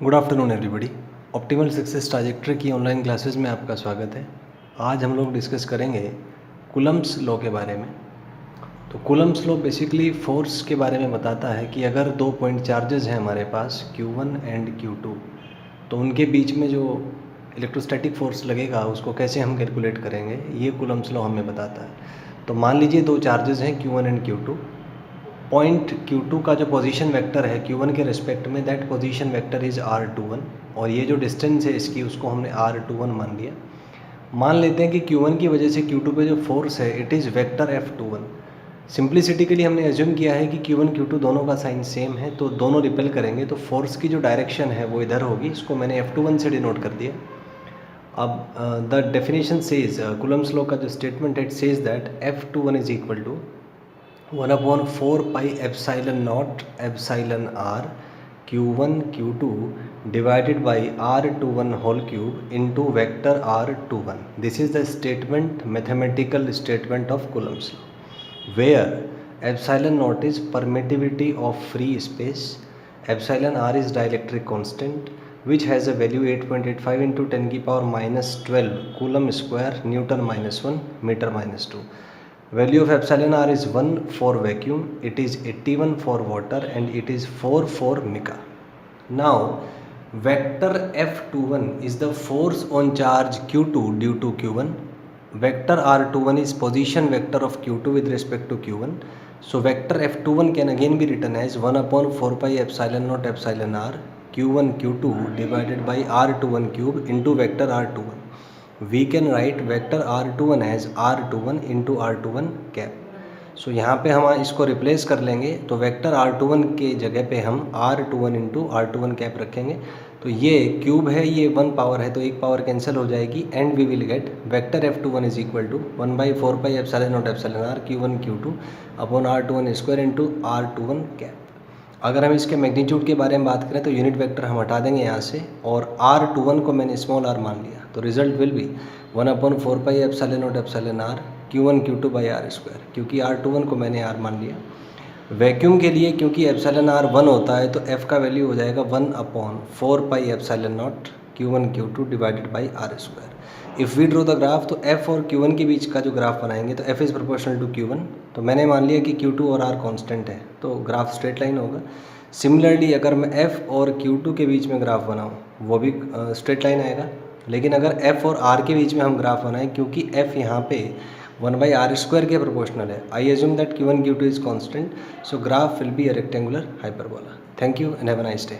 Good afternoon everybody. Optimal success trajectory की online classes में आपका स्वागत है। आज हम लोग डिस्कस करेंगे कूलम्ब्स लॉ के बारे में। तो कूलम्ब्स लॉ बेसिकली फोर्स के बारे में बताता है कि अगर दो पॉइंट चार्जेस हैं हमारे पास Q1 एंड Q2, तो उनके बीच में जो इलेक्ट्रोस्टैटिक फोर्स लगेगा उसको कैसे हम कैलकुलेट करेंगे, ये कूलम्ब्स लॉ हमें बताता है। तो मान लीजिए दो चार्जेस हैं Q1 and Q2। Point Q2 का जो पोजीशन वेक्टर है Q1 के रिस्पेक्ट में, that position vector is R21, और ये जो डिस्टेंस है इसकी उसको हमने R21 मान लिया। मान लेते हैं कि Q1 की वजह से Q2 पे जो फोर्स है it is vector F21। Simplicity के लिए हमने एज्यूम किया है कि Q1 Q2 दोनों का साइन सेम है, तो दोनों रिपेल करेंगे तो फोर्स की जो डायरेक्शन है वो इधर होगी। इसको मैंने F21 से डिनोट कर दिया। अब the definition says, Coulomb's law का जो स्टेटमेंट है, it says that F21 is equal to 1/4 pi epsilon naught epsilon r Q1 Q2 divided by R21 whole cube into vector R21. This is the statement, mathematical statement of Coulomb's law, where epsilon naught is permittivity of free space, epsilon r is dielectric constant, which has a value 8.85 into 10 की power minus 12 coulomb square Newton minus 1 meter minus 2. Value of epsilon r is 1 for vacuum, it is 81 for water, and it is 4 for mica. Now vector F21 is the force on charge Q2 due to Q1. Vector R21 is position vector of Q2 with respect to Q1. So vector F21 can again be written as 1/4 pi epsilon naught epsilon r Q1 Q2 divided by R21 cube into vector R21. We can write vector R21 as R21 into R21 cap. So यहाँ पे हम इसको replace कर लेंगे, तो vector R21 के जगह पे हम R21 इंटू R21 कैप रखेंगे। तो ये क्यूब है, ये 1 पावर है, तो एक पावर कैंसिल हो जाएगी, and we will get vector F21 is equal to 1/4 pi epsilon not epsilon r Q1 Q2 upon R21 square into R21 cap. अगर हम इसके मैग्नीट्यूड के बारे में बात करें तो यूनिट वेक्टर हम हटा देंगे यहाँ से, और R21 को मैंने स्मॉल r मान लिया, तो result will be 1/4 pi epsilon not epsilon r Q1 Q2 by R square, क्योंकि R21 को मैंने r मान लिया। वैक्यूम के लिए क्योंकि एप्सिलॉन r 1 होता है, तो f का वैल्यू हो जाएगा 1/4 pi epsilon not Q1 Q2 divided by R square. If we draw the graph, तो f और Q1 के बीच का जो ग्राफ बनाएंगे तो f is proportional to Q1, तो मैंने मान लिया कि Q2 और R कांस्टेंट है, तो ग्राफ स्ट्रेट लाइन होगा। सिमिलरली अगर मैं f और Q2 के बीच में ग्राफ बनाऊँ वो भी स्ट्रेट लाइन आएगा, लेकिन अगर f और R के बीच में हम ग्राफ बनाएं, क्योंकि f यहाँ पे 1/r स्क्वायर के प्रोपोर्शनल है, I assume that Q1 Q2 is constant, so graph will be a rectangular hyperbola. Thank you and have a nice day.